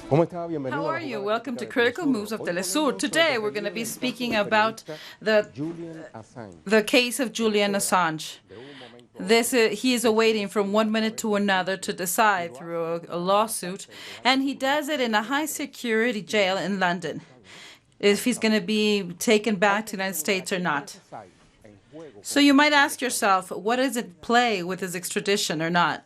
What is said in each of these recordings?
How are you? Welcome to Critical Moves of Telesur. Today we're going to be speaking about the case of Julian Assange. He is awaiting from 1 minute to another to decide through a lawsuit, and he does it in a high security jail in London, if he's going to be taken back to the United States or not. So you might ask yourself, what does it play with his extradition or not?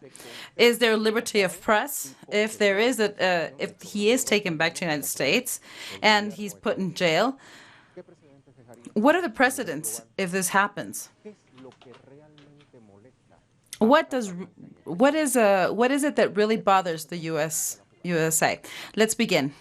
Is there liberty of press? If there is, if he is taken back to the United States and he's put in jail, what are the precedents if this happens? What is it that really bothers the USA? Let's begin.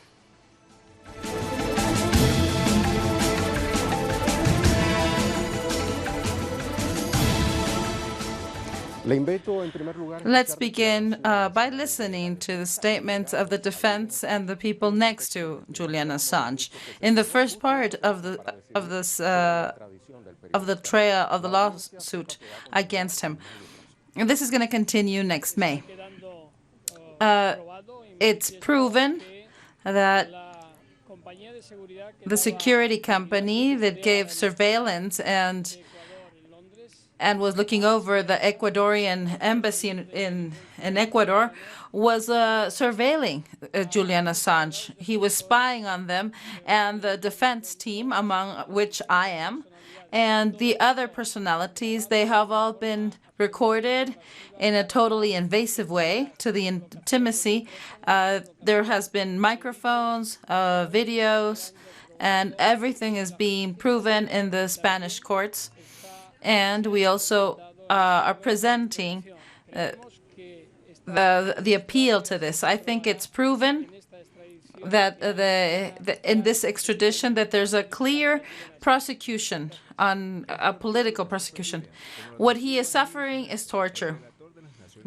Let's begin by listening to the statements of the defense and the people next to Julian Assange. In the first part of the lawsuit against him, and this is going to continue next May. It's proven that the security company that gave surveillance and was looking over the Ecuadorian embassy in Ecuador was surveilling Julian Assange. He was spying on them, and the defense team, among which I am, and the other personalities, they have all been recorded in a totally invasive way to the intimacy. There has been microphones, videos, and everything is being proven in the Spanish courts. And we also are presenting the appeal to this. I think it's proven that in this extradition that there's a clear prosecution, on a political prosecution. What he is suffering is torture,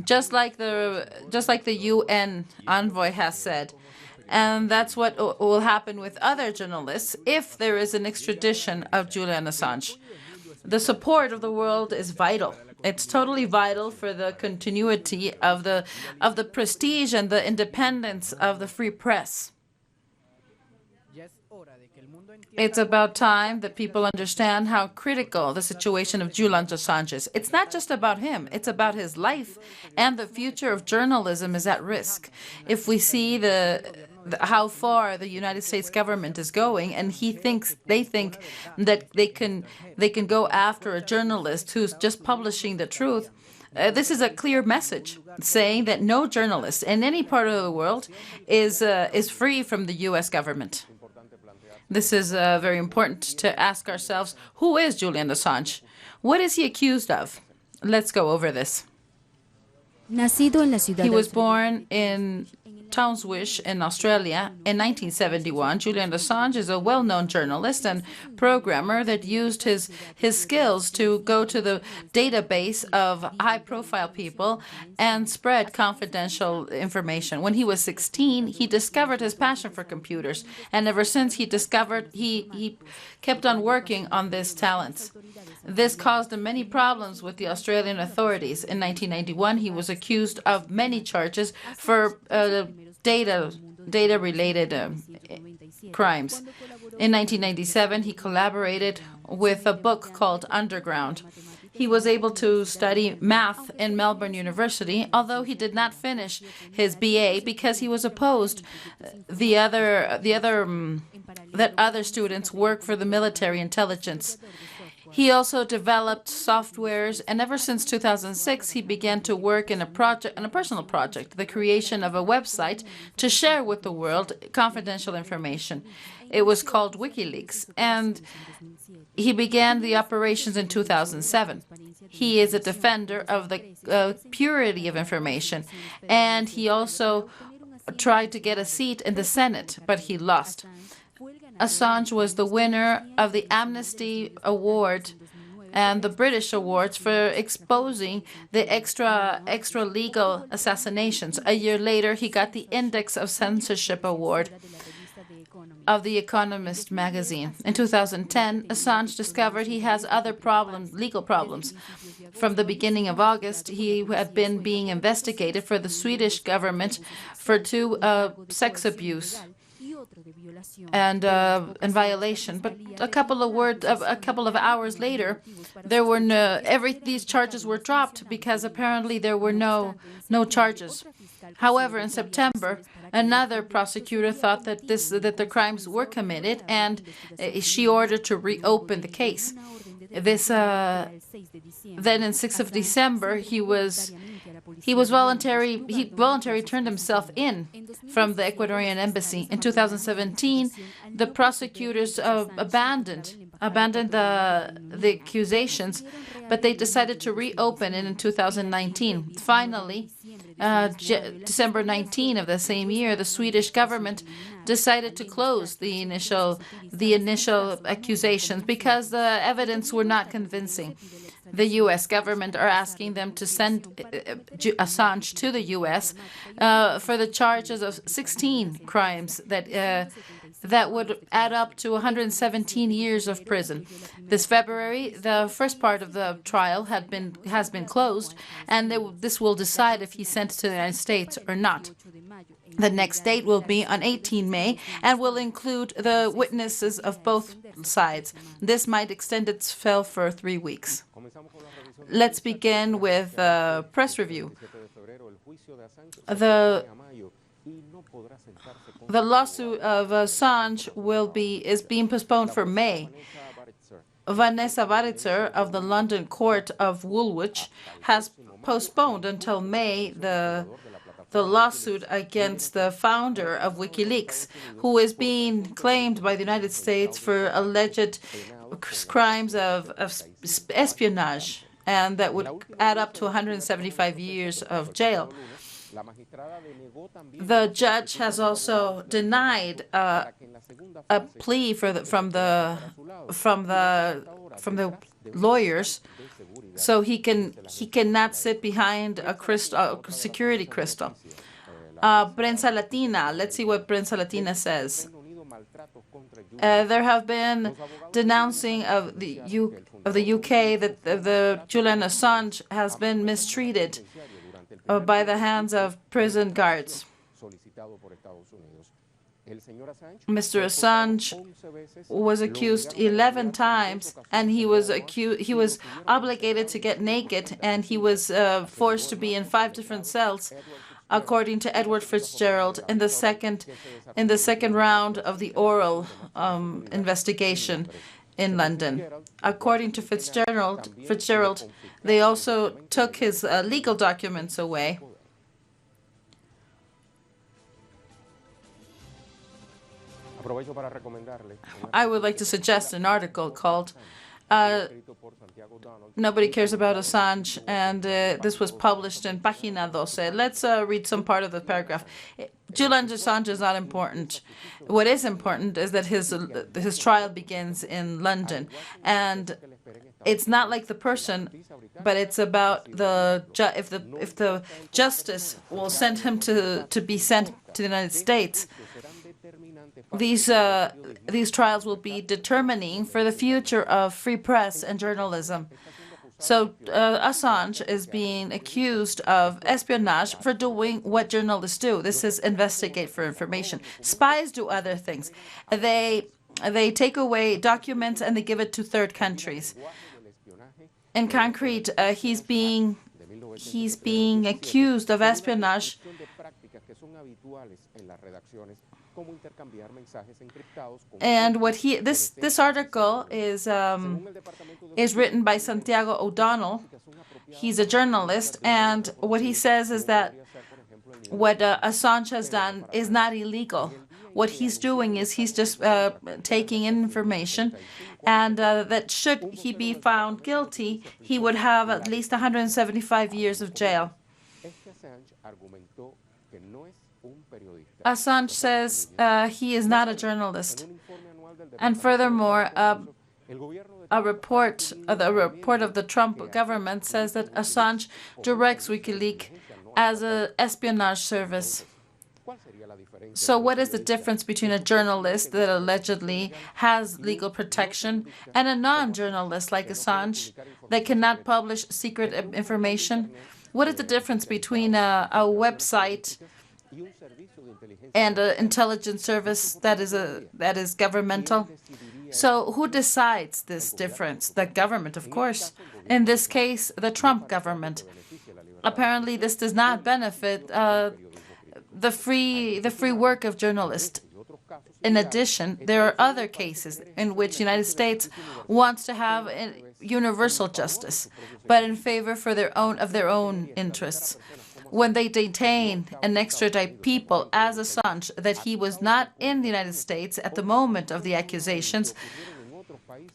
just like the UN envoy has said. And that's what will happen with other journalists if there is an extradition of Julian Assange. The support of the world is vital. It's totally vital for the continuity of the prestige and the independence of the free press. It's about time that people understand how critical the situation of Julian Assange is. It's not just about him. It's about his life, and the future of journalism is at risk. If we see how far the United States government is going, and they think that they can go after a journalist who's just publishing the truth. This is a clear message saying that no journalist in any part of the world is free from the U.S. government. This is very important to ask ourselves, who is Julian Assange? What is he accused of? Let's go over this. He was born in Townswish in Australia in 1971. Julian Assange is a well-known journalist and programmer that used his skills to go to the database of high-profile people and spread confidential information. When he was 16, he discovered his passion for computers, and ever since he kept on working on these talents. This caused him many problems with the Australian authorities. In 1991, he was accused of many charges for data-related crimes. In 1997, he collaborated with a book called Underground. He was able to study math in Melbourne University, although he did not finish his BA because he was opposed that other students work for the military intelligence. He also developed softwares, and ever since 2006, he began to work in a personal project, the creation of a website to share with the world confidential information. It was called WikiLeaks, and he began the operations in 2007. He is a defender of the purity of information, and he also tried to get a seat in the Senate, but he lost. Assange was the winner of the Amnesty Award and the British Awards for exposing the extra-legal assassinations. A year later, he got the Index of Censorship Award. of The Economist magazine. In 2010, Assange discovered he has other problems, legal problems. From the beginning of August, he had been being investigated for the Swedish government for two sex abuse and violation. But a couple of hours later, there were these charges were dropped because apparently there were no charges. However, in September, another prosecutor thought that the crimes were committed, and she ordered to reopen the case. Then in 6th of December, he voluntarily turned himself in from the Ecuadorian embassy. In 2017, the prosecutors abandoned the accusations, but they decided to reopen it in 2019. Finally, December 19 of the same year, the Swedish government decided to close the initial accusations because the evidence were not convincing. The U.S. government are asking them to send Assange to the U.S. For the charges of 16 crimes that would add up to 117 years of prison. This February, the first part of the trial has been closed, and this will decide if he's sent to the United States or not. The next date will be on 18 May and will include the witnesses of both sides. This might extend itself for 3 weeks. Let's begin with a press review. The lawsuit of Assange is being postponed for May. Vanessa Varitzer of the London Court of Woolwich has postponed until May the lawsuit against the founder of WikiLeaks, who is being claimed by the United States for alleged crimes of espionage, and that would add up to 175 years of jail. The judge has also denied a plea from the lawyers, so he cannot sit behind a security crystal. Prensa Latina. Let's see what Prensa Latina says. There have been denouncing of the UK that the Julian Assange has been mistreated by the hands of prison guards. Mr. Assange was accused 11 times, and he was obligated to get naked, and he was forced to be in 5 different cells, according to Edward Fitzgerald, in the second round of the oral investigation in London. According to Fitzgerald, they also took his legal documents away. I would like to suggest an article called Nobody Cares About Assange, and this was published in Página 12. Let's read some part of the paragraph. Julian Assange is not important. What is important is that his trial begins in London, and it's not like the person, but it's about if the justice will send him to be sent to the United States. These trials will be determining for the future of free press and journalism. So Assange is being accused of espionage for doing what journalists do. This is investigate for information. Spies do other things. They take away documents and they give it to third countries. In concrete, he's being accused of espionage. And this article is written by Santiago O'Donnell. He's a journalist, and what he says is that what Assange has done is not illegal. What he's doing is he's just taking in information, and that should he be found guilty, he would have at least 175 years of jail. Assange says he is not a journalist. And furthermore, a report of the Trump government says that Assange directs WikiLeaks as an espionage service. So what is the difference between a journalist that allegedly has legal protection and a non-journalist like Assange that cannot publish secret information? What is the difference between a website and an intelligence service that is governmental? So who decides this difference? The government, of course. In this case, the Trump government. Apparently, this does not benefit the free work of journalists. In addition, there are other cases in which the United States wants to have universal justice, but in favor of their own interests. When they detain and extradite people as Assange, that he was not in the United States at the moment of the accusations,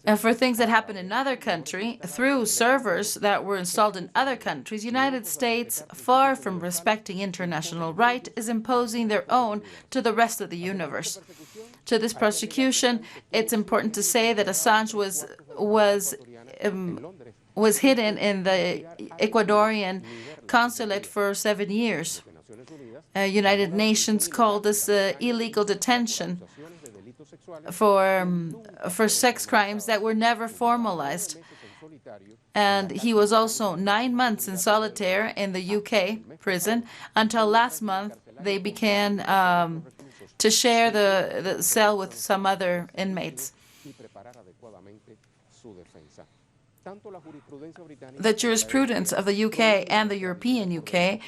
and for things that happened in another country through servers that were installed in other countries, United States, far from respecting international right, is imposing their own to the rest of the universe. To this prosecution, it's important to say that Assange was hidden in the Ecuadorian consulate for 7 years. United Nations called this illegal detention for sex crimes that were never formalized. And he was also 9 months in solitary in the UK prison until last month they began to share the cell with some other inmates. The jurisprudence of the UK and the European UK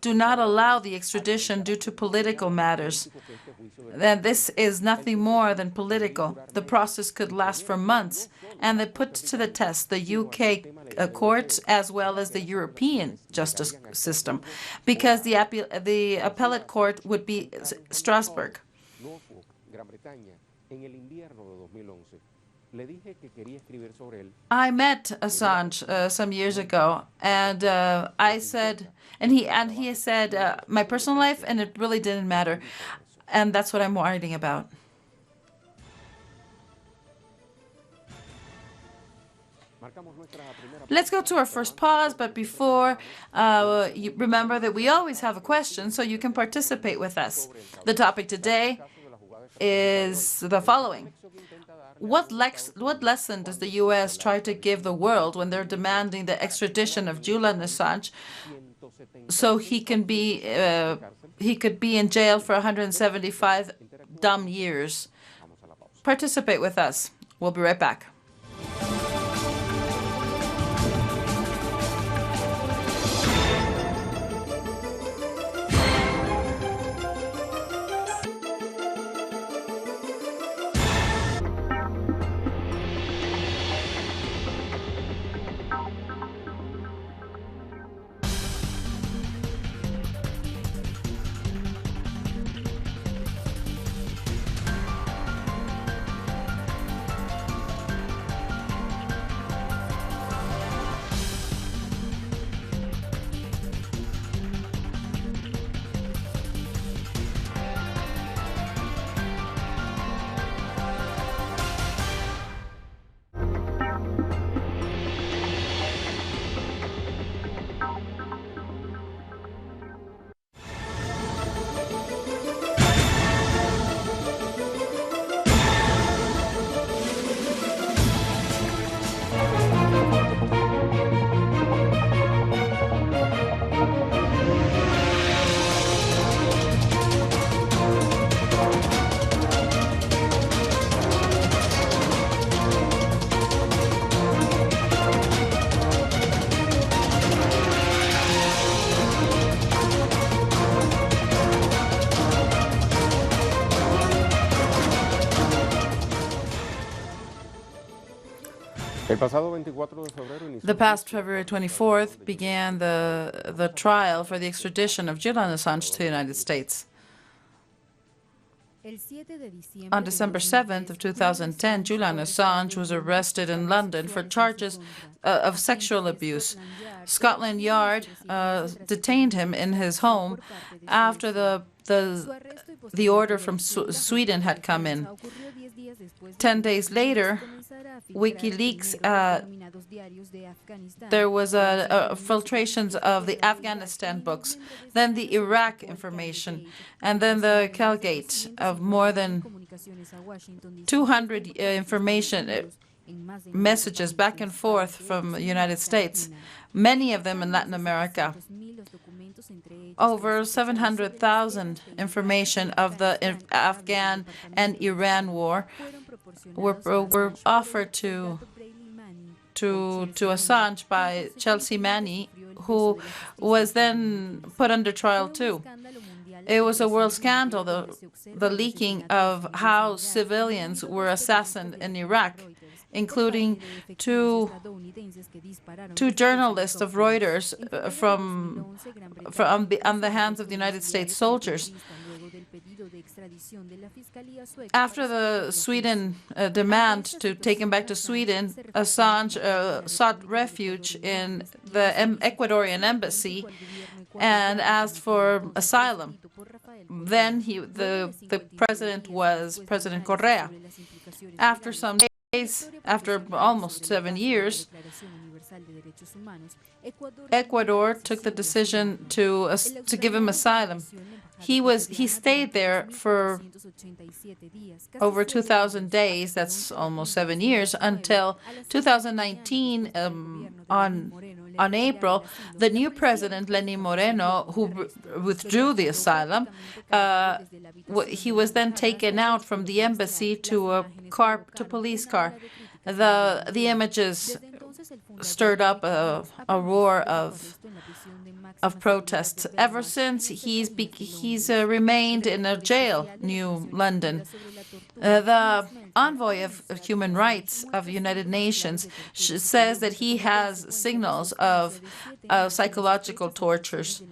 do not allow the extradition due to political matters. Then this is nothing more than political. The process could last for months, and they put to the test the UK courts as well as the European justice system, because the appellate court would be Strasbourg. I met Assange some years ago, and I said, and he said my personal life, and it really didn't matter, and that's what I'm writing about. Let's go to our first pause, but before, you remember that we always have a question, so you can participate with us. The topic today is the following. What lesson does the U.S. try to give the world when they're demanding the extradition of Julian Assange so he could be in jail for 175 dumb years? Participate with us. We'll be right back. The past February 24th began the trial for the extradition of Julian Assange to the United States. On December 7th of 2010, Julian Assange was arrested in London for charges of sexual abuse. Scotland Yard detained him in his home after the order from Sweden had come in. 10 days later, WikiLeaks There was filtrations of the Afghanistan books, then the Iraq information, and then the Calgate of more than 200 information messages back and forth from the United States, many of them in Latin America. Over 700,000 information of the Afghan and Iran war were offered to Assange by Chelsea Manning, who was then put under trial too. It was a world scandal, the leaking of how civilians were assassinated in Iraq, including two journalists of Reuters on the hands of the United States soldiers. After the Sweden demand to take him back to Sweden, Assange sought refuge in the Ecuadorian embassy and asked for asylum. Then the president was President Correa. After some days, after almost 7 years, Ecuador took the decision to give him asylum. He stayed there for over 2,000 days, that's almost 7 years, until 2019, on April, the new president, Lenin Moreno, who withdrew the asylum, he was then taken out from the embassy to a police car. The images stirred up a roar of protests. Ever since, he's remained in a jail, New London. The envoy of human rights of the United Nations says that he has signals of psychological tortures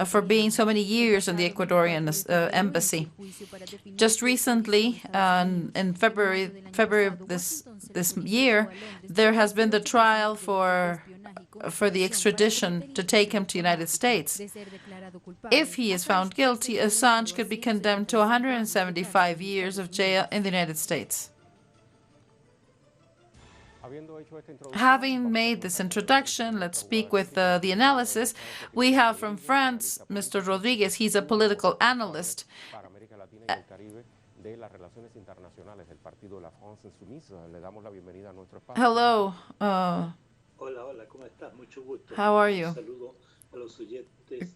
for being so many years in the Ecuadorian embassy. Just recently, in February of this year, there has been the trial for the extradition to take him to the United States. If he is found guilty, Assange could be condemned to 175 years of jail in the United States. Having made this introduction, let's speak with the analysis. We have from France, Mr. Rodriguez. He's a political analyst. Hello. How are you?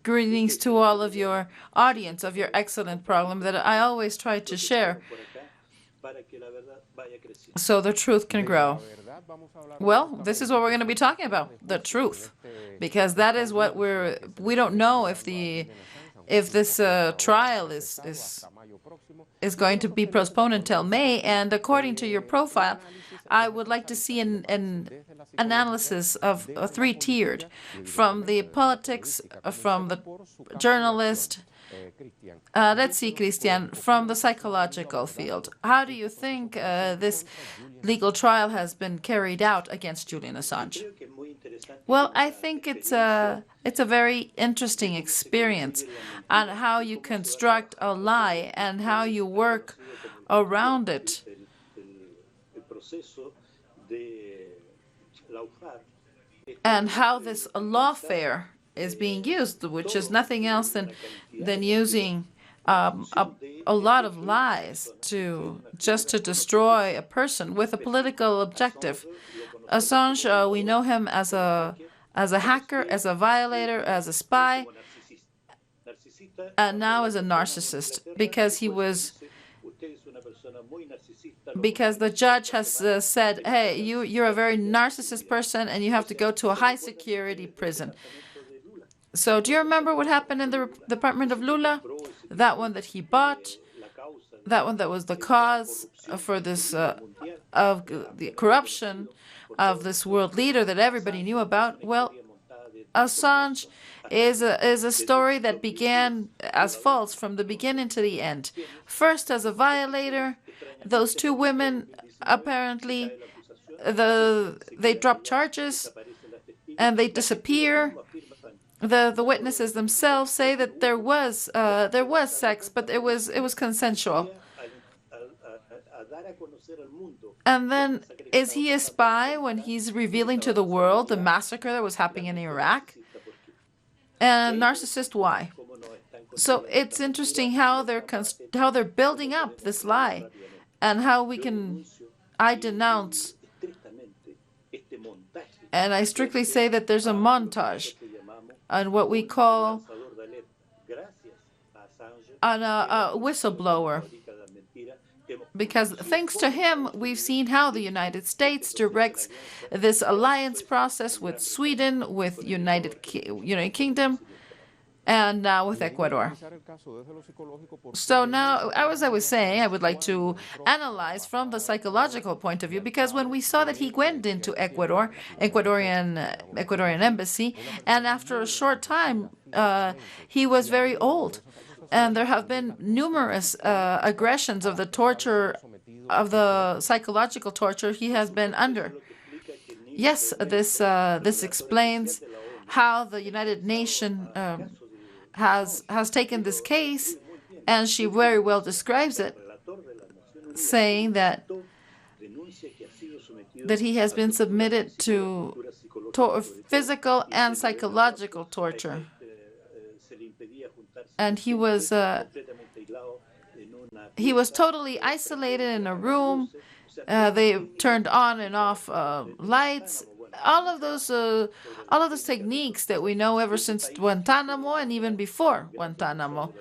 Greetings to all of your audience of your excellent program that I always try to share so the truth can grow. Well, this is what we're going to be talking about, the truth, because that is what we don't know if this trial is going to be postponed until May. And according to your profile, I would like to see an analysis of a three-tiered, from the politics, from the journalist. Let's see, Christian, from the psychological field. How do you think this legal trial has been carried out against Julian Assange? Well, I think it's a very interesting experience on how you construct a lie and how you work around it. And how this lawfare is being used, which is nothing else than using a lot of lies to destroy a person with a political objective. Assange, we know him as a hacker, as a violator, as a spy, and now as a narcissist, because the judge has said, hey, you're a very narcissist person and you have to go to a high security prison. So do you remember what happened in the department of Lula? That one that he bought, that one that was the cause for this of the corruption of this world leader that everybody knew about. Well, Assange is a story that began as false from the beginning to the end. First as a violator, those two women apparently they drop charges and they disappear. The witnesses themselves say that there was sex, but it was consensual. And then, is he a spy when he's revealing to the world the massacre that was happening in Iraq? And narcissist, why? So it's interesting how they're building up this lie, and how I denounce, and I strictly say that there's a montage on what we call on a whistleblower. Because thanks to him, we've seen how the United States directs this alliance process with Sweden, with United Kingdom, and now with Ecuador. So now, as I was saying, I would like to analyze from the psychological point of view, because when we saw that he went into Ecuadorian embassy, and after a short time, he was very old. And there have been numerous aggressions of the torture, of the psychological torture he has been under. Yes, this explains how the United Nations has taken this case, and she very well describes it, saying that he has been submitted to physical and psychological torture. And he was totally isolated in a room. They turned on and off lights. All of those techniques that we know ever since Guantanamo and even before Guantanamo.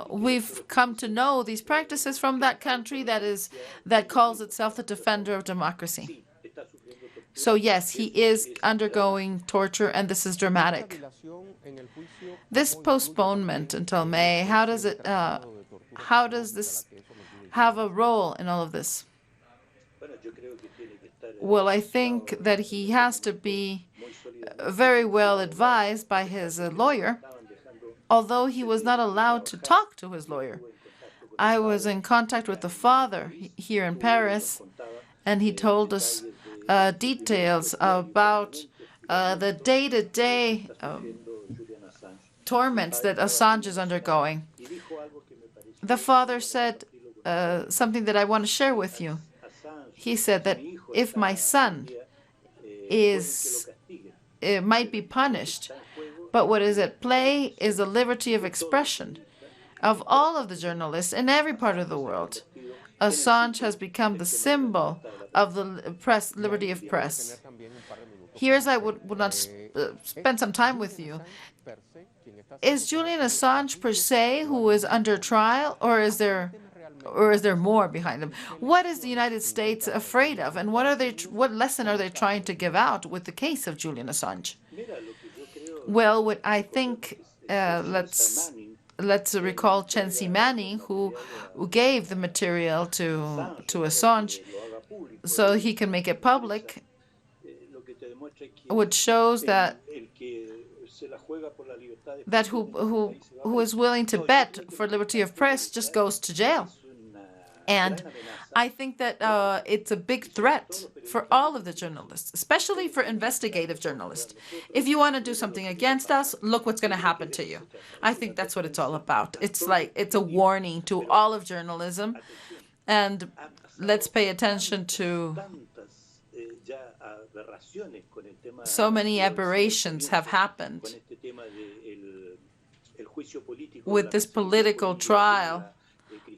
We've come to know these practices from that country that calls itself the defender of democracy. So yes, he is undergoing torture, and this is dramatic. This postponement until May, how does this have a role in all of this? Well, I think that he has to be very well advised by his lawyer, although he was not allowed to talk to his lawyer. I was in contact with the father here in Paris, and he told us details about the day-to-day torments that Assange is undergoing. The father said something that I want to share with you. He said that if my son might be punished, but what is at play is the liberty of expression of all of the journalists in every part of the world. Assange has become the symbol of the press, liberty of press. Here's I would not spend some time with you. Is Julian Assange per se who is under trial, or is there more behind him? What is the United States afraid of, and what lesson are they trying to give out with the case of Julian Assange? Well, what I think, let's recall Chelsea Manning, who gave the material to Assange so he can make it public, which shows that who is willing to bet for liberty of press just goes to jail. And I think that it's a big threat for all of the journalists, especially for investigative journalists. If you want to do something against us, look what's going to happen to you. I think that's what it's all about. It's a warning to all of journalism. And let's pay attention to so many aberrations have happened with this political trial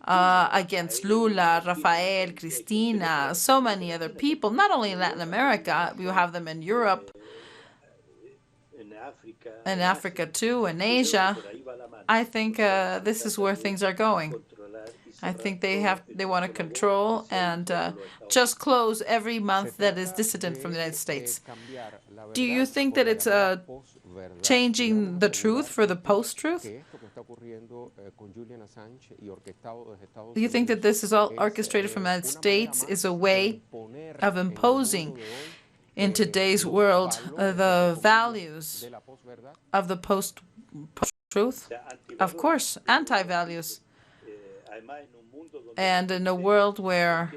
against Lula, Rafael, Cristina, so many other people, not only in Latin America, you have them in Europe, in Africa too, in Asia. I think this is where things are going. I think they want to control and just close every month that is dissident from the United States. Do you think that it's changing the truth for the post-truth? Do you think that this is all orchestrated from the United States, is a way of imposing in today's world the values of the post-truth? Of course, anti-values. And in a world where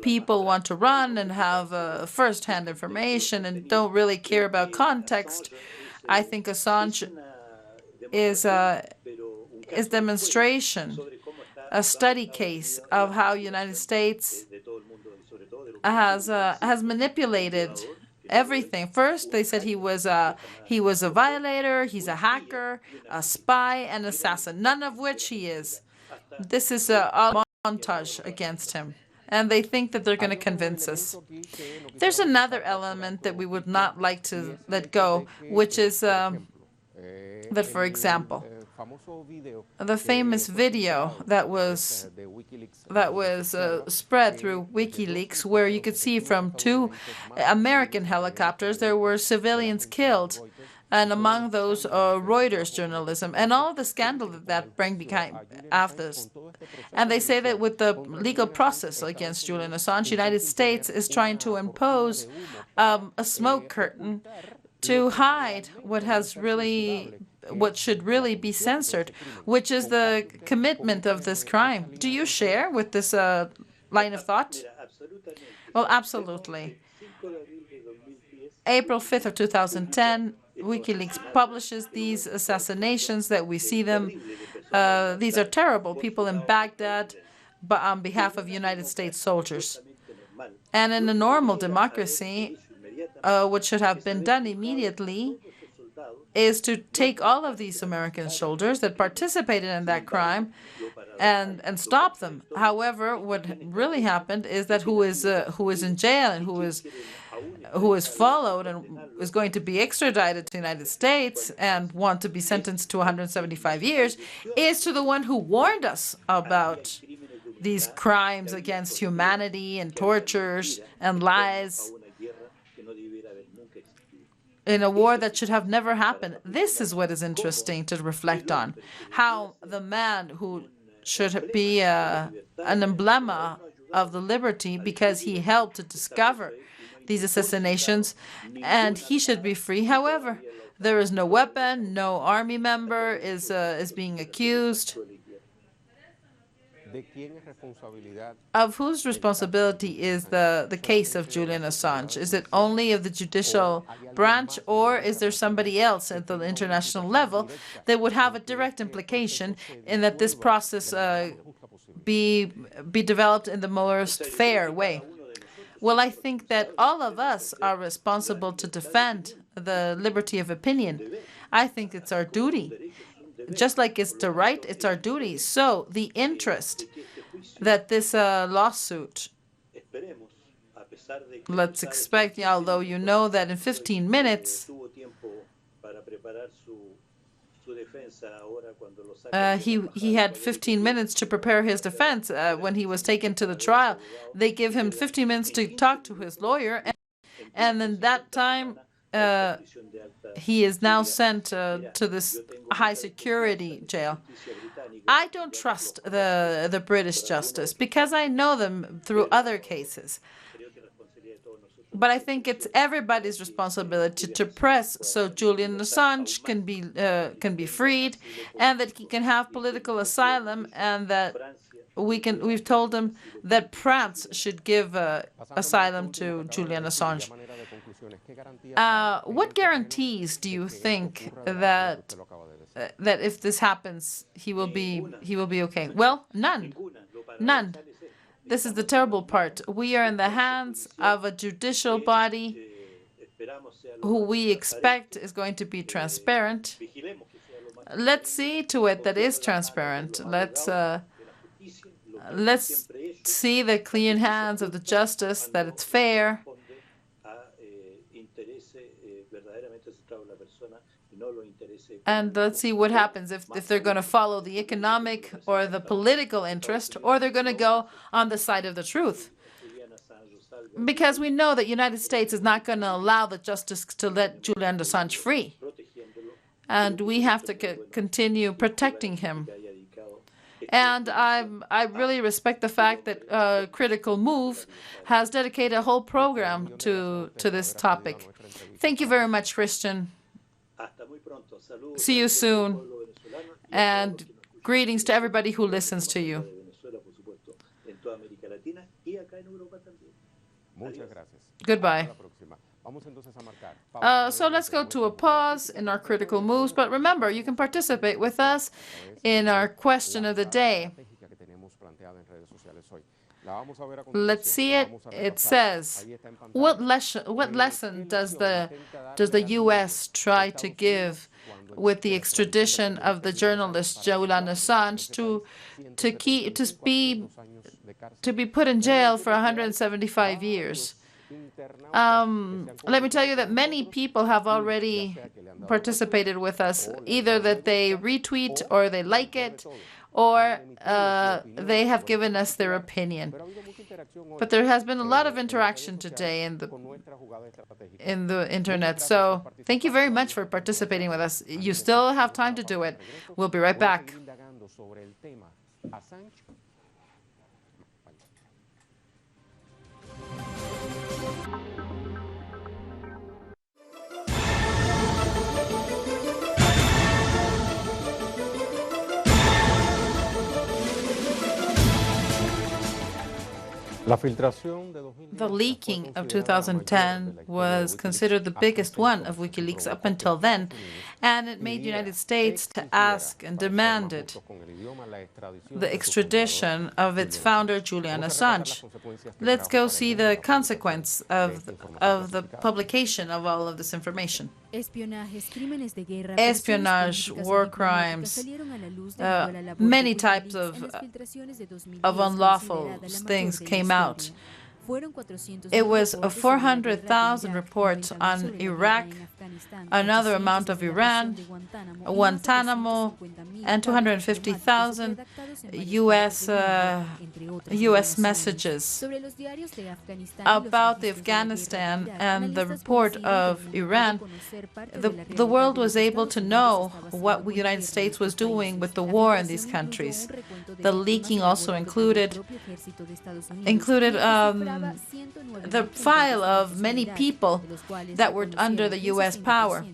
people want to run and have first-hand information and don't really care about context, I think Assange is demonstration a study case of how United States has manipulated everything. First, they said he was a violator, he's a hacker, a spy, and assassin, none of which he is. This is a montage against him, and they think that they're going to convince us. There's another element that we would not like to let go, which is that, for example, the famous video that was spread through WikiLeaks, where you could see from 2 American helicopters there were civilians killed, and among those Reuters journalism, and all the scandal that bring behind after this. And they say that with the legal process against Julian Assange, United States is trying to impose a smoke curtain to hide what should really be censored, which is the commitment of this crime. Do you share with this line of thought? Well, absolutely. April 5th of 2010, WikiLeaks publishes these assassinations that we see them. These are terrible people in Baghdad, but on behalf of United States soldiers. And in a normal democracy, what should have been done immediately is to take all of these American soldiers that participated in that crime and stop them. However, what really happened is that who is in jail and who is followed and is going to be extradited to the United States and want to be sentenced to 175 years is to the one who warned us about these crimes against humanity and tortures and lies in a war that should have never happened. This is what is interesting to reflect on, how the man who should be an emblem of the liberty because he helped to discover these assassinations, and he should be free. However, there is no weapon, no army member is being accused. Of whose responsibility is the case of Julian Assange? Is it only of the judicial branch, or is there somebody else at the international level that would have a direct implication in that this process be developed in the most fair way? Well, I think that all of us are responsible to defend the liberty of opinion. I think it's our duty. Just like it's the right, it's our duty. So the interest that this lawsuit, let's expect, although you know that in 15 minutes, he had 15 minutes to prepare his defense when he was taken to the trial. They give him 15 minutes to talk to his lawyer, and in that time, he is now sent to this high security jail. I don't trust the British justice because I know them through other cases. But I think it's everybody's responsibility to press so Julian Assange can be freed, and that he can have political asylum, and that we've told him that France should give asylum to Julian Assange. What guarantees do you think that if this happens, he will be okay? Well, none. This is the terrible part. We are in the hands of a judicial body who we expect is going to be transparent. Let's see to it that is transparent. Let's see the clean hands of the justice, that it's fair. And let's see what happens if they're going to follow the economic or the political interest, or they're going to go on the side of the truth. Because we know that the United States is not going to allow the justice to let Julian Assange free. And we have to continue protecting him. And I really respect the fact that Critical Move has dedicated a whole program to this topic. Thank you very much, Christian. See you soon. And greetings to everybody who listens to you. Goodbye. So let's go to a pause in our critical moves. But remember, you can participate with us in our question of the day. Let's see it. It says, what lesson does the U.S. try to give with the extradition of the journalist Julian Assange to be put in jail for 175 years? Let me tell you that many people have already participated with us, either that they retweet or they like it, or they have given us their opinion. But there has been a lot of interaction today in the internet. So thank you very much for participating with us. You still have time to do it. We'll be right back. The leaking of 2010 was considered the biggest one of WikiLeaks up until then, and it made the United States to ask and demanded the extradition of its founder, Julian Assange. Let's go see the consequence of the publication of all of this information. Espionage, war crimes, many types of unlawful things came out. It was 400,000 reports on Iraq, another amount of Iran, Guantanamo, and 250,000 U.S. messages about the Afghanistan and the report of Iran. The world was able to know what the United States was doing with the war in these countries. The leaking also included the file of many people that were under the U.S. power.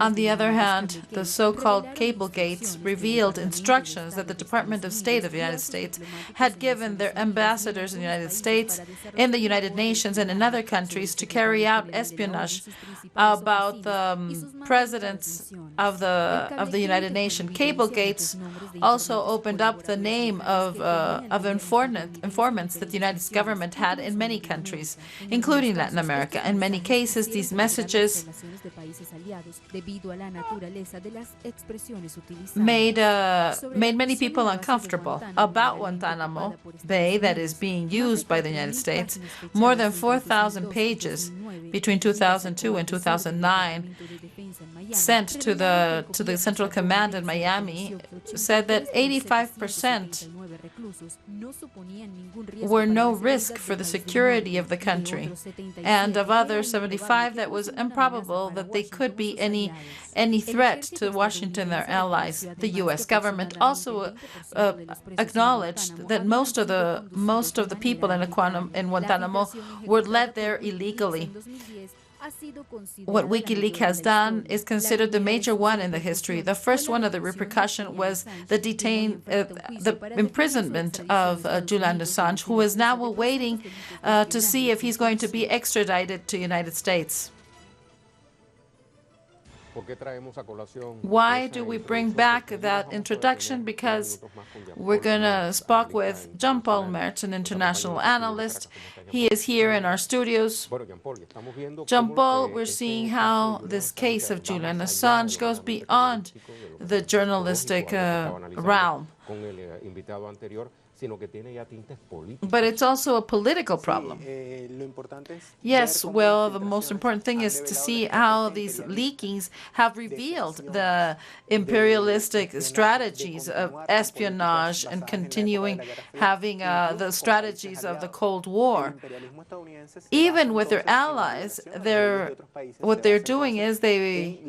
On the other hand, the so-called cable gates revealed instructions that the Department of State of the United States had given their ambassadors in the United States, in the United Nations, and in other countries to carry out espionage about the presidents of the United Nations. Cable gates also opened up the name of informants that the United States government had in many countries, including Latin America. In many cases, these messages made many people uncomfortable about Guantanamo Bay that is being used by the United States. More than 4,000 pages between 2002 and 2009 sent to the Central Command in Miami said that 85% were no risk for the security of the country, and of others 75 that was improbable that they could be any threat to Washington and their allies. The U.S. government also acknowledged that most of the people in Guantanamo were led there illegally. What WikiLeaks has done is considered the major one in the history. The first one of the repercussion was the imprisonment of Julian Assange, who is now awaiting to see if he's going to be extradited to the United States. Why do we bring back that introduction? Because we're going to speak with Jean-Paul Mertz, an international analyst. He is here in our studios. Jean-Paul, we're seeing how this case of Julian Assange goes beyond the journalistic realm. But it's also a political problem. Yes, well, the most important thing is to see how these leakings have revealed the imperialistic strategies of espionage and continuing having the strategies of the Cold War. Even with their allies, what they're doing is they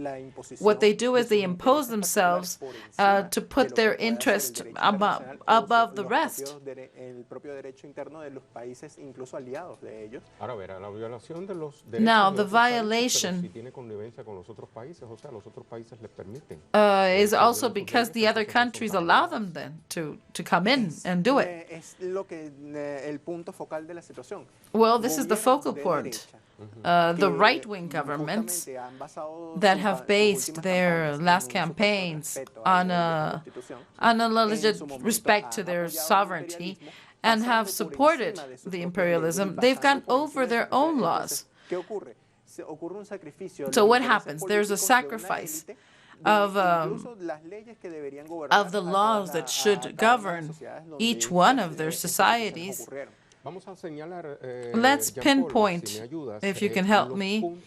impose themselves to put their interest above the rest. Now, the violation is also because the other countries allow them then to come in and do it. Well, this is the focal point. the right-wing governments that have based their last campaigns on a legit respect to their sovereignty and have supported the imperialism, they've gone over their own laws. So what happens? There's a sacrifice of the laws that should govern each one of their societies. Let's pinpoint, if you can help me,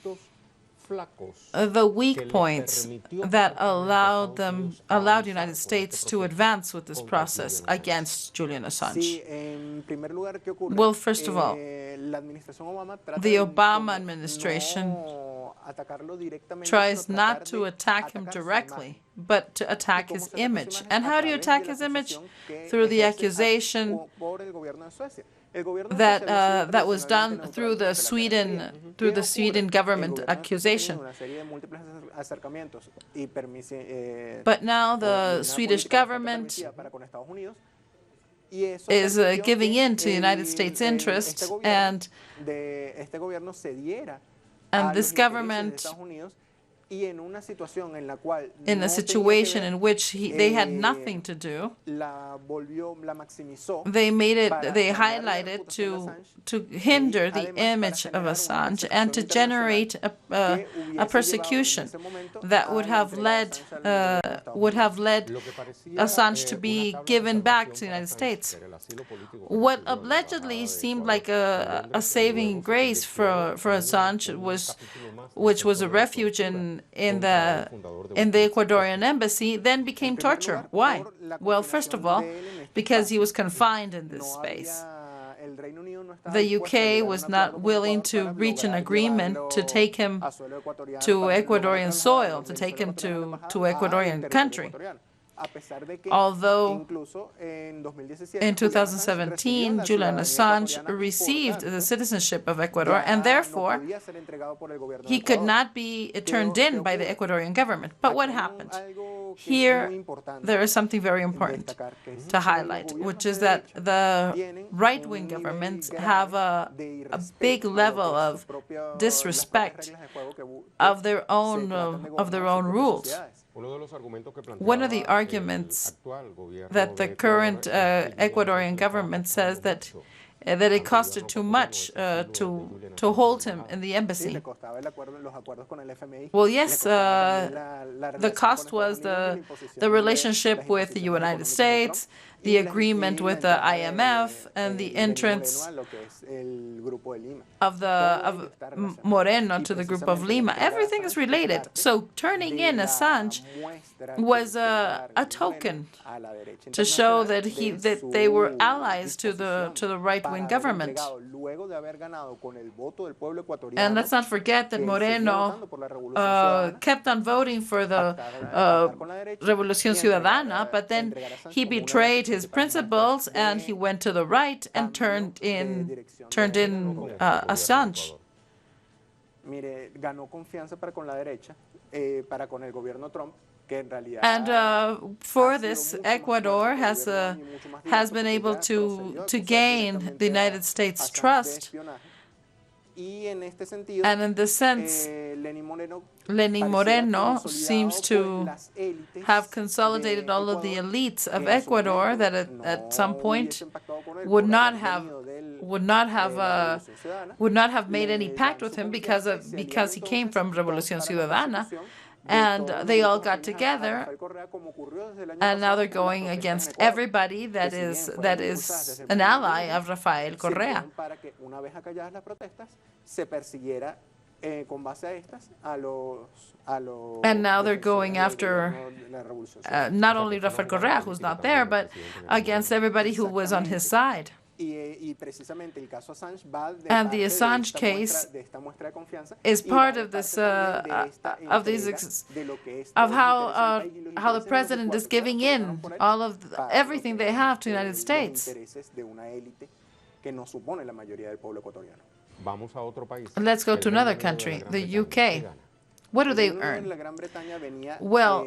the weak points that allowed the United States to advance with this process against Julian Assange. Well, first of all, the Obama administration tries not to attack him directly, but to attack his image. And how do you attack his image? Through the accusation that was done through the Sweden government accusation. But now the Swedish government is giving in to United States interests, and this government, in a situation in which they had nothing to do, they highlighted to hinder the image of Assange and to generate a persecution that would have led Assange to be given back to the United States. What allegedly seemed like a saving grace for Assange which was a refuge in the Ecuadorian embassy, then became torture. Why? Well, first of all, because he was confined in this space. The UK was not willing to reach an agreement to take him to Ecuadorian soil, to take him to Ecuadorian country. Although in 2017, Julian Assange received the citizenship of Ecuador, and therefore he could not be turned in by the Ecuadorian government. But what happened? Here, there is something very important to highlight, which is that the right-wing governments have a big level of disrespect of their own rules. One of the arguments that the current Ecuadorian government says that it costed too much to hold him in the embassy. Well, yes, the cost was the relationship with the United States, the agreement with the IMF, and the entrance of Moreno to the Group of Lima. Everything is related. So turning in Assange was a token to show that they were allies to the right-wing government. And let's not forget that Moreno kept on voting for the Revolución Ciudadana, but then he betrayed his principles and he went to the right and turned in Assange. And for this, Ecuador has been able to gain the United States' trust. And in this sense, Lenin Moreno seems to have consolidated all of the elites of Ecuador that at some point would not have made any pact with him because he came from Revolución Ciudadana. And they all got together, and now they're going against everybody that is an ally of Rafael Correa. And now they're going after not only Rafael Correa, who's not there, but against everybody who was on his side. And the Assange case is part of this, of how the president is giving in all of everything they have to the United States. Let's go to another country, the UK. What do they earn? Well,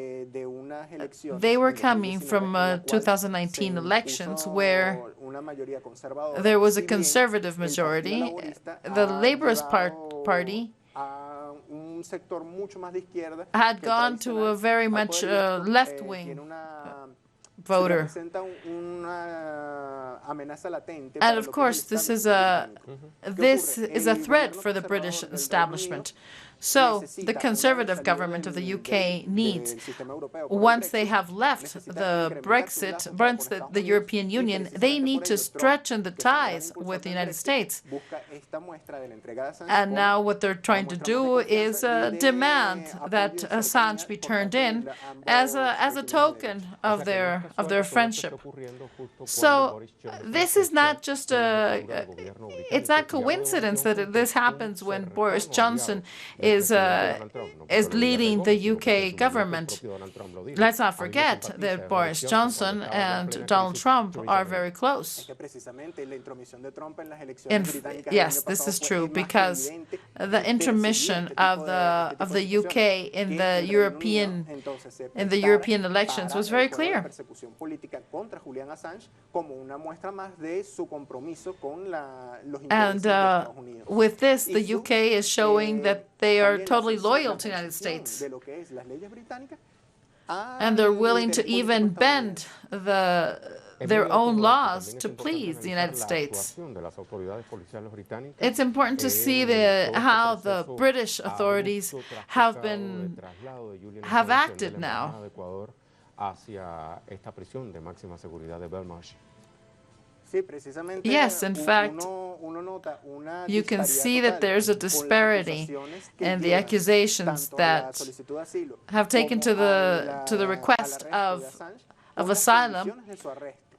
they were coming from 2019 elections where there was a conservative majority. The Labourist party had gone to a very much left-wing voter. And of course, this is a threat for the British establishment. So the conservative government of the UK needs, once they have left the Brexit, once the European Union, they need to strengthen the ties with the United States. And now what they're trying to do is demand that Assange be turned in as a token of their friendship. So this is not just it's not coincidence that this happens when Boris Johnson is leading the UK government. Let's not forget that Boris Johnson and Donald Trump are very close. Yes, this is true, because the intermission of the UK in the European elections was very clear. And with this, the UK is showing that they are totally loyal to the United States. And they're willing to even bend their own laws to please the United States. It's important to see how the British authorities have acted now. Yes, in fact, you can see that there's a disparity in the accusations that have taken to the request of asylum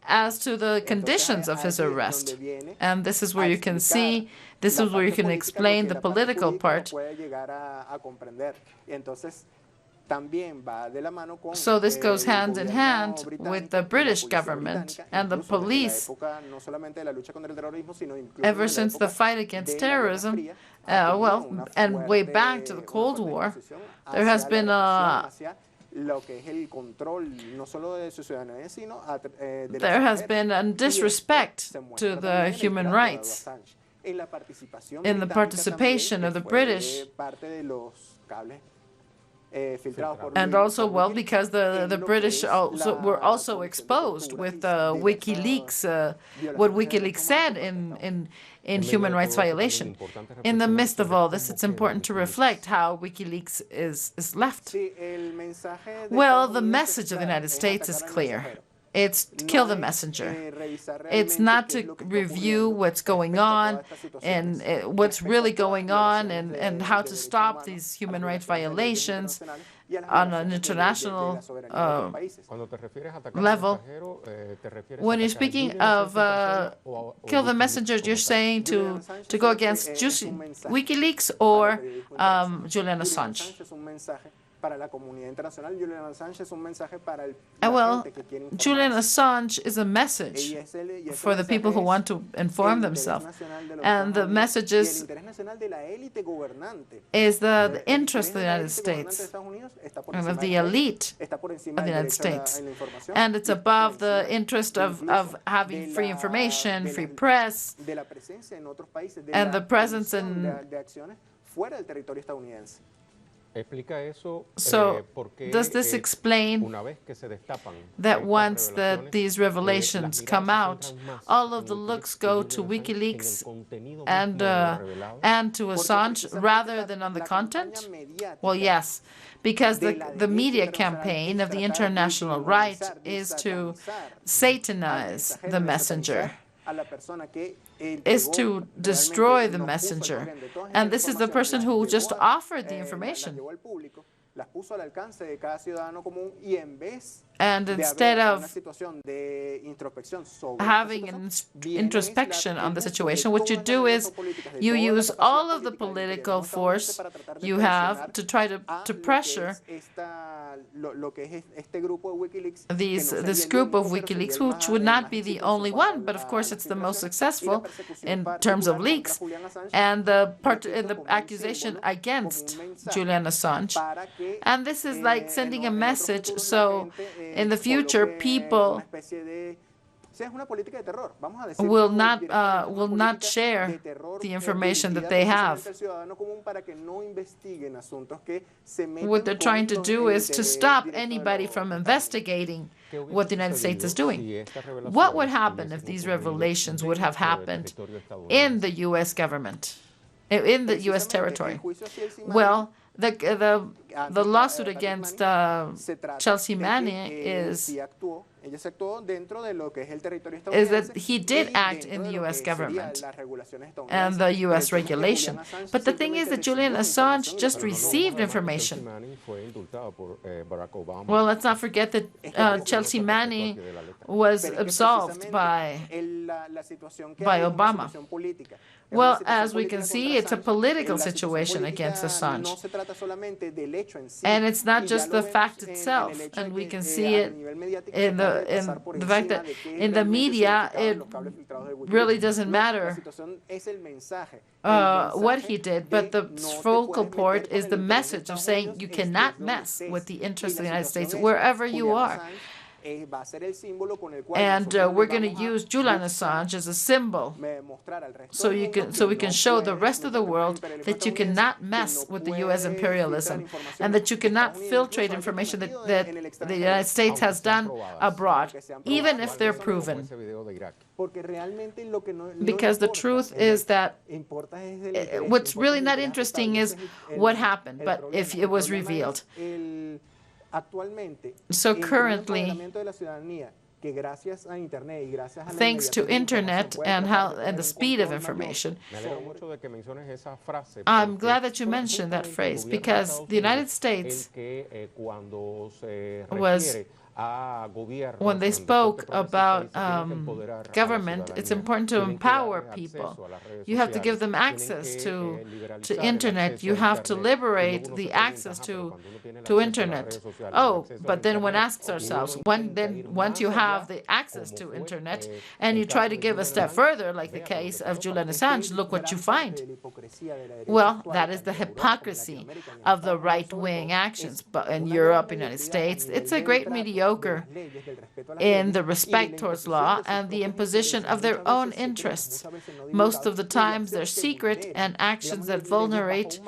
as to the conditions of his arrest. And this is where you can see, this is where you can explain the political part. So this goes hand in hand with the British government and the police. Ever since the fight against terrorism, and way back to the Cold War, there has been a disrespect to the human rights in the participation of the British. And also, because the British were also exposed with WikiLeaks, what WikiLeaks said in human rights violation. In the midst of all this, it's important to reflect how WikiLeaks is left. Well, the message of the United States is clear. It's to kill the messenger. It's not to review what's going on and what's really going on and how to stop these human rights violations on an international level. When you're speaking of kill the messenger, you're saying to go against WikiLeaks or Julian Assange. Well, Julian Assange is a message for the people who want to inform themselves. And the message is the interest of the United States and of the elite of the United States. And it's above the interest of having free information, free press, and the presence in. So, does this explain that once these revelations come out, all of the looks go to WikiLeaks and to Assange rather than on the content? Well, yes, because the media campaign of the international right is to satanize the messenger, is to destroy the messenger. And this is the person who just offered the information. And instead of having an introspection on the situation, what you do is you use all of the political force you have to try to pressure this group of WikiLeaks, which would not be the only one, but of course it's the most successful in terms of leaks, and the accusation against Julian Assange. And this is like sending a message, so in the future, people will not share the information that they have. What they're trying to do is to stop anybody from investigating what the United States is doing. What would happen if these revelations would have happened in the U.S. government, in the U.S. territory? Well, the lawsuit against Chelsea Manning is that he did act in the U.S. government and the U.S. regulation. But the thing is that Julian Assange just received information. Well, let's not forget that Chelsea Manning was absolved by Obama. Well, as we can see, it's a political situation against Assange. And it's not just the fact itself. And we can see it in the fact that in the media, it really doesn't matter what he did, but the focal point is the message of saying you cannot mess with the interests of the United States wherever you are. And we're going to use Julian Assange as a symbol so we can show the rest of the world that you cannot mess with the U.S. imperialism and that you cannot filtrate information that the United States has done abroad, even if they're proven. Because the truth is that what's really not interesting is what happened, but if it was revealed. So currently, thanks to internet and the speed of information, I'm glad that you mentioned that phrase, because the United States was, when they spoke about government, it's important to empower people. You have to give them access to internet. You have to liberate the access to internet. Oh, but then one asks ourselves, once you have the access to internet and you try to give a step further, like the case of Julian Assange, look what you find. Well, that is the hypocrisy of the right-wing actions. But in Europe, United States, it's a great mediocre in the respect towards law and the imposition of their own interests. Most of the times they're secret and actions that vulnerate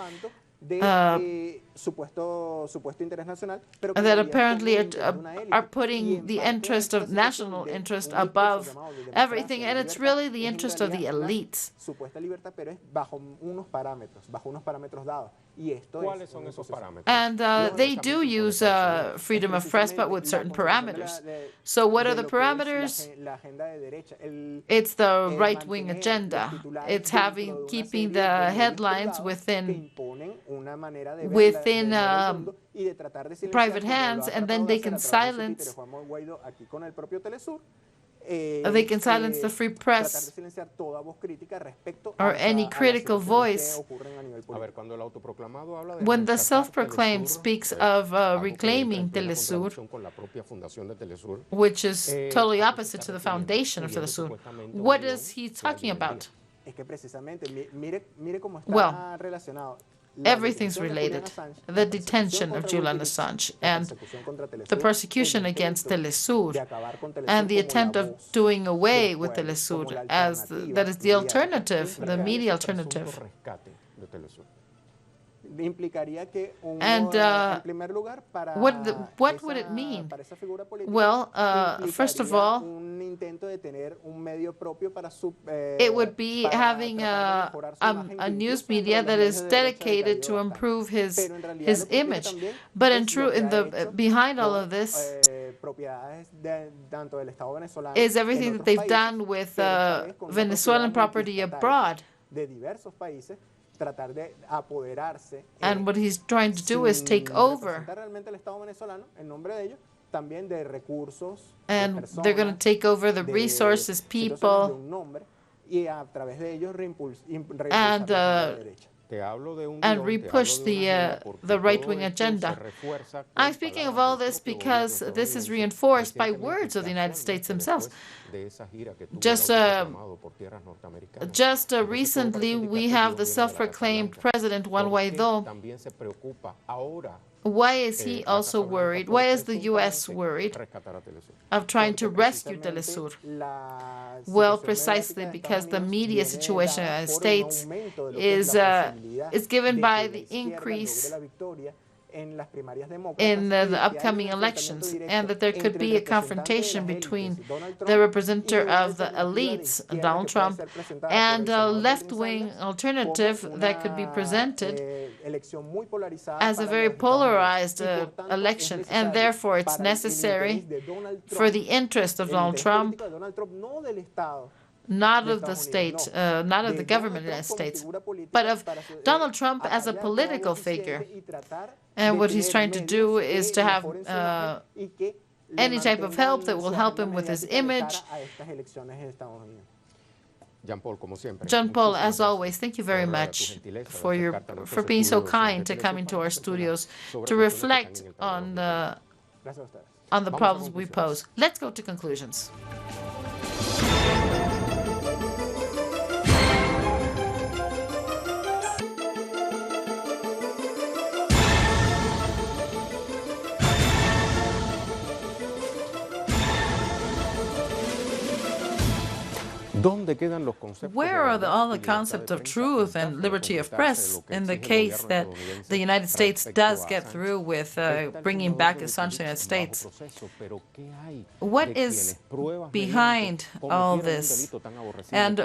that apparently are putting the interest of national interest above everything, and it's really the interest of the elites. And they do use freedom of press, but with certain parameters. So what are the parameters? It's the right-wing agenda. It's keeping the headlines within private hands, and then they can silence the free press or any critical voice. When the self-proclaimed speaks of reclaiming Telesur, which is totally opposite to the foundation of Telesur, what is he talking about? Well, everything's related. The detention of Julian Assange and the persecution against Telesur and the attempt of doing away with Telesur that is the alternative, the media alternative. And what would it mean? Well, first of all, it would be having a news media that is dedicated to improve his image. But behind all of this is everything that they've done with Venezuelan property abroad. And what he's trying to do is take over. And they're going to take over the resources, people, and re-push the right-wing agenda. I'm speaking of all this because this is reinforced by words of the United States themselves. Just recently, we have the self-proclaimed President Juan Guaidó, Why is he also worried? Why is the U.S. worried of trying to rescue Telesur? Well, precisely because the media situation in the United States is given by the increase in the upcoming elections, and that there could be a confrontation between the representative of the elites, Donald Trump, and a left-wing alternative that could be presented as a very polarized election, and therefore it's necessary for the interest of Donald Trump, not of the state, not of the government of the United States, but of Donald Trump as a political figure. And what he's trying to do is to have any type of help that will help him with his image. John Paul, as always, thank you very much for being so kind to coming to our studios to reflect on the problems we pose. Let's go to conclusions. Where are all the concepts of truth and liberty of press in the case that the United States does get through with bringing back Assange to the United States? What is behind all this? And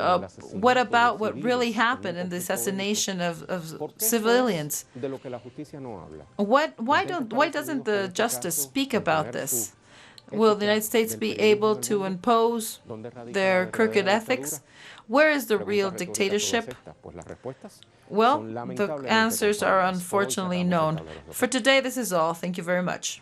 what about what really happened in the assassination of civilians? Why doesn't the justice speak about this? Will the United States be able to impose their crooked ethics? Where is the real dictatorship? Well, the answers are unfortunately known. For today, this is all. Thank you very much.